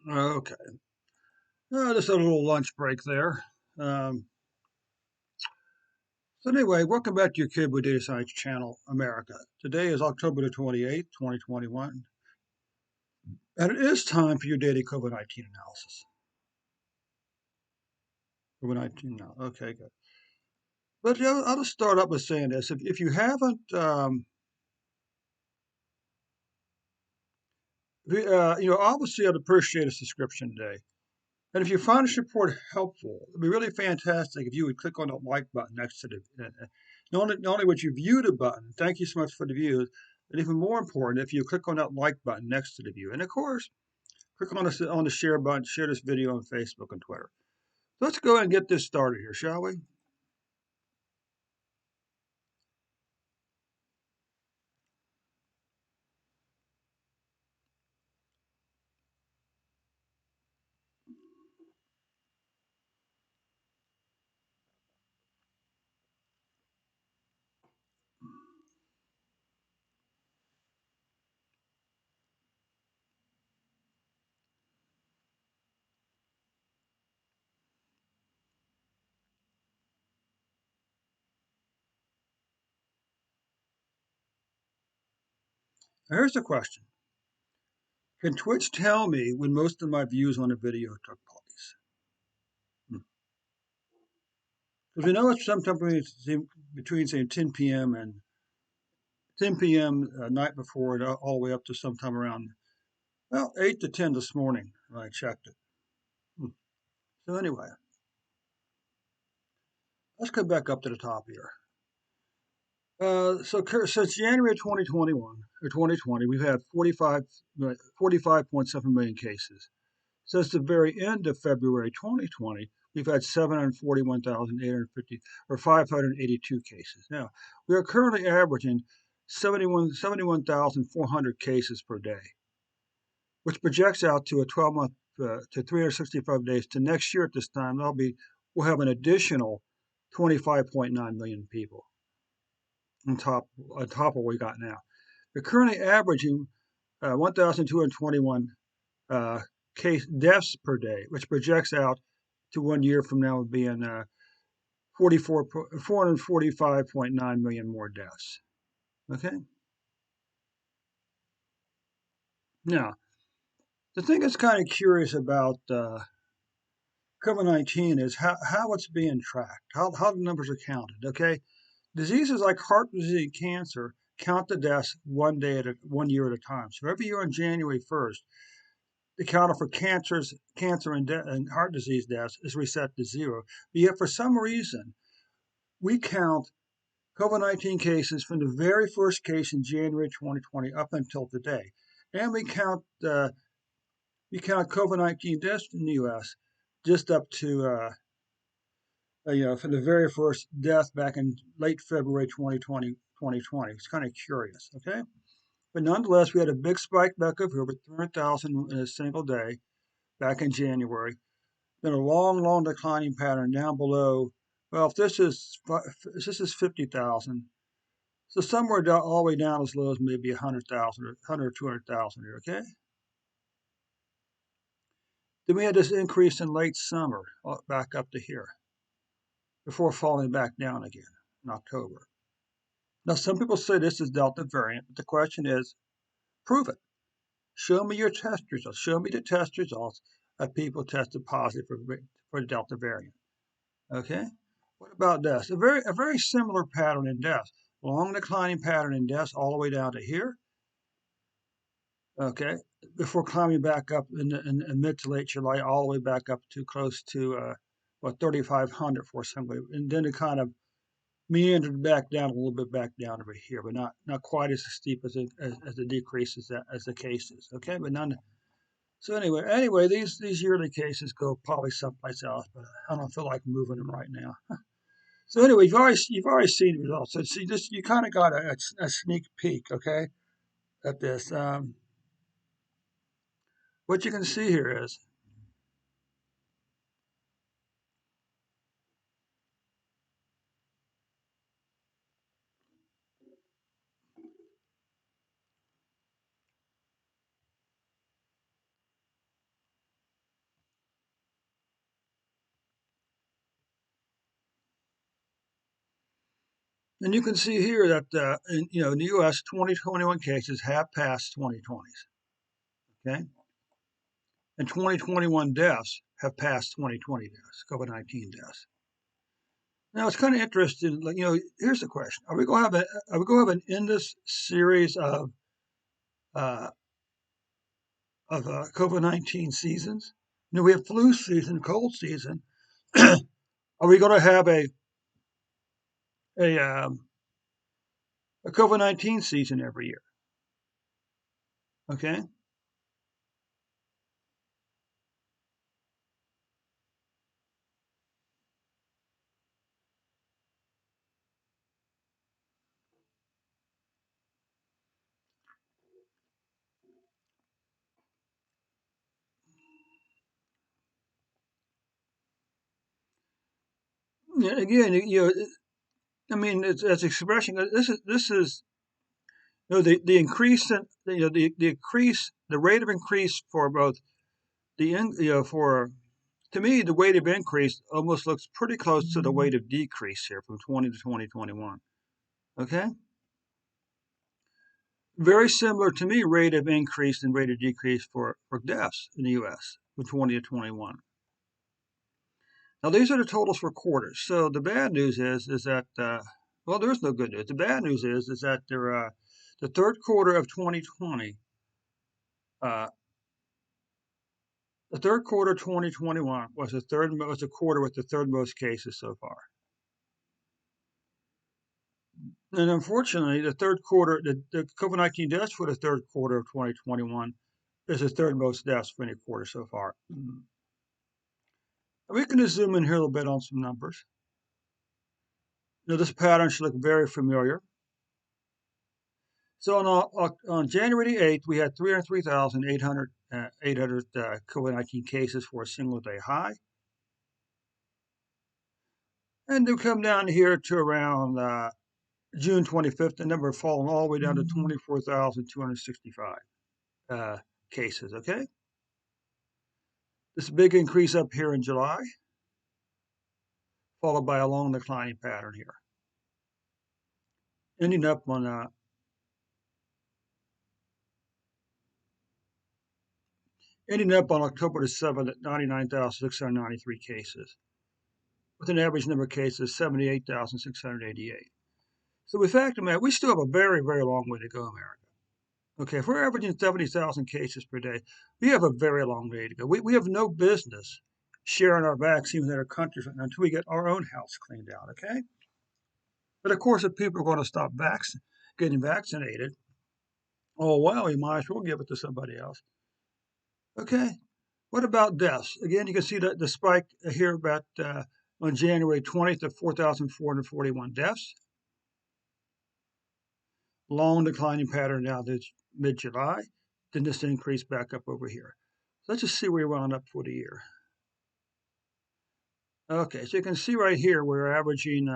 Okay. Just a little lunch break there. Um, so anyway, welcome back to your Kid with Data Science channel, America. Today is October the 28th, 2021, and it is time for your daily COVID-19 analysis. COVID-19 now. Okay, good. But yeah, I'll just start up with saying this. If you haven't, obviously I'd appreciate a subscription today. And if you find this report helpful, it'd be really fantastic if you would click on the like button next to the. Not only would you view the button, thank you so much for the views, but even more important, if you click on that like button next to the view, and of course, click on the share button, share this video on Facebook and Twitter. Let's go ahead and get this started here, shall we? Here's the question: can Twitch tell me when most of my views on a video took place? Because we know it's sometime between say 10 p.m. and 10 p.m. Night before and all the way up to sometime around 8 to 10 this morning when I checked it. So anyway, let's go back up to the top here. Since January 2021 or 2020, we've had 45.7 million cases. Since the very end of February 2020, we've had 741,850 or 582 cases. Now, we are currently averaging 71,400 cases per day, which projects out to a 12-month to 365 days to next year at this time. We'll have an additional 25.9 million people on top of what we got now. We're currently averaging 1,221 case deaths per day, which projects out to 1 year from now being 445.9 million more deaths. Okay. Now, the thing that's kind of curious about COVID-19 is how it's being tracked, how the numbers are counted. Okay. Diseases like heart disease and cancer count the deaths 1 year at a time. So every year on January 1st, the count for cancer and heart disease deaths is reset to zero. But yet, for some reason, we count COVID-19 cases from the very first case in January 2020 up until today, and we count COVID-19 deaths in the U.S. just up to from the very first death back in late February 2020. It's kind of curious, okay? But nonetheless, we had a big spike back up here with 300,000 in a single day back in January. Then a long declining pattern down below. Well, if this is 50,000, so somewhere down, all the way down as low as maybe 100,000 or 100 or 200,000 here, okay? Then we had this increase in late summer back up to here before falling back down again in October. Now, some people say this is Delta variant, but the question is, prove it. Show me your test results. Show me the test results of people tested positive for the Delta variant. Okay? What about deaths? A very similar pattern in deaths. Long declining pattern in deaths all the way down to here. Okay, before climbing back up in mid to late July, all the way back up to close to 3,500 for somebody, and then it kind of meandered back down a little bit back down over here, but not quite as steep as the decrease as the cases. Okay, but none. So anyway, these yearly cases go probably someplace else, but I don't feel like moving them right now. So anyway, you've already seen the results. So see, this you kind of got a sneak peek, okay, at this. What you can see here is And you can see here that in the U.S., 2021 cases have passed 2020s. Okay, and 2021 deaths have passed 2020 deaths, COVID-19 deaths. Now it's kind of interesting. Like, here's the question: Are we going to have an endless series uh, of COVID-19 seasons? We have flu season, cold season. Are we going to have a um, a COVID-19 season every year? Okay. Yeah, again, I mean, it's expression. This is the increase in the increase the rate of increase for both the in, for to me the rate of increase almost looks pretty close to the rate of decrease here from 20 to 2021. Okay, very similar to me rate of increase and rate of decrease for deaths in the U.S. from 20 to 21. Now these are the totals for quarters. So the bad news is that well, there's no good news. The bad news is that the third quarter of 2020, uh, the third quarter of 2021 was the quarter with the third most cases so far. And unfortunately, the COVID-19 deaths for the third quarter of 2021 is the third most deaths for any quarter so far. We can just zoom in here a little bit on some numbers. This pattern should look very familiar. So on January 8th, we had 303,800 COVID-19 cases for a single day high. And they come down here to around June 25th, the number fallen all the way down to 24,265 cases, okay? This big increase up here in July, followed by a long declining pattern here, ending up on October the 7th at 99,693 cases, with an average number of cases 78,688. So the fact of the matter, we still have a very, very long way to go, America. Okay, if we're averaging 70,000 cases per day, we have a very long way to go. We have no business sharing our vaccines with other countries until we get our own house cleaned out, okay? But of course, if people are going to stop getting vaccinated, oh, well, we might as well give it to somebody else. Okay, what about deaths? Again, you can see the spike here about on January 20th of 4,441 deaths. Long declining pattern now to mid-July. Then this increase back up over here. So let's just see where we wound up for the year. Okay, so you can see right here we're averaging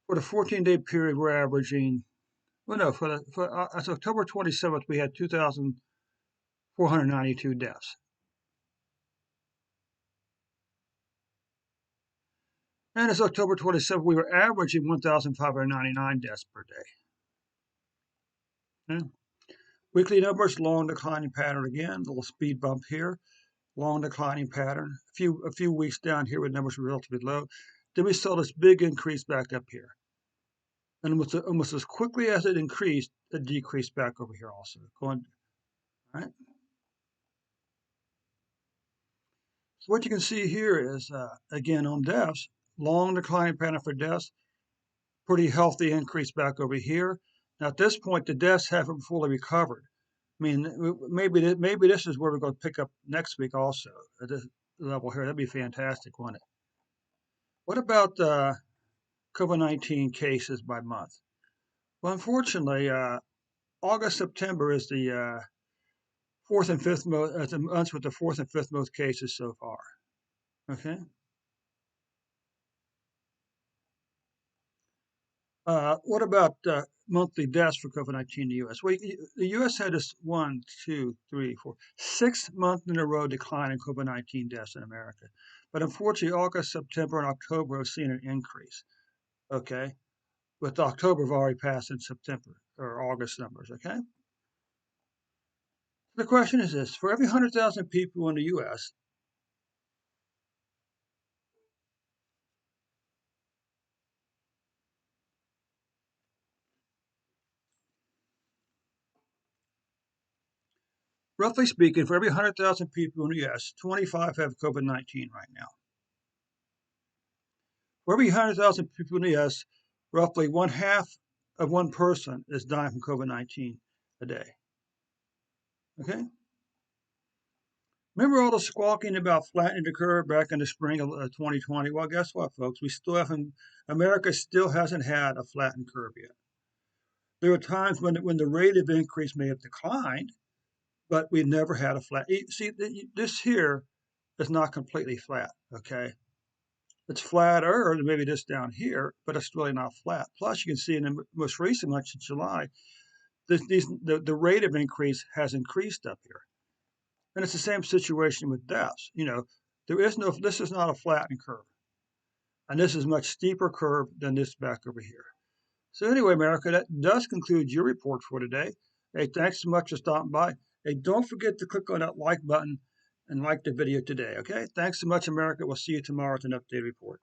for the 14-day period we're averaging. Well, no, as October 27th we had 2,492 deaths. And as October 27th, we were averaging 1,599 deaths per day. Okay. Weekly numbers, long declining pattern again, a little speed bump here, long declining pattern. A few weeks down here with numbers relatively low. Then we saw this big increase back up here. And almost as quickly as it increased, it decreased back over here also. Going, all right. So what you can see here is, again, on deaths, long declining pattern for deaths, pretty healthy increase back over here. Now at this point, the deaths haven't fully recovered. I mean, maybe this is where we're going to pick up next week also at this level here. That'd be fantastic, wouldn't it? What about COVID-19 cases by month? Well, unfortunately, August, September is the fourth and fifth most, the months with the fourth and fifth most cases so far. Okay. What about monthly deaths for COVID-19 in the U.S.? Well, the U.S. had this 1, 2, 3, 4, 6 month in a row decline in COVID-19 deaths in America. But unfortunately, August, September, and October have seen an increase. Okay. with October have already passed in September or August numbers, okay? The question is this, for every 100,000 people in the US, roughly speaking, for every 100,000 people in the US, 25 have COVID-19 right now. For every 100,000 people in the US, roughly one half of one person is dying from COVID-19 a day, okay? Remember all the squawking about flattening the curve back in the spring of 2020? Well, guess what, folks? We still haven't, America still hasn't had a flattened curve yet. There were times when the rate of increase may have declined, but we never had a flat. See, this here is not completely flat, okay? It's flatter than maybe this down here, but it's really not flat. Plus, you can see in the most recent month in July, the rate of increase has increased up here. And it's the same situation with deaths. You know, this is not a flattened curve. And this is a much steeper curve than this back over here. So anyway, America, that does conclude your report for today. Hey, thanks so much for stopping by. Hey, don't forget to click on that like button and like the video today, okay? Thanks so much, America. We'll see you tomorrow with an updated report.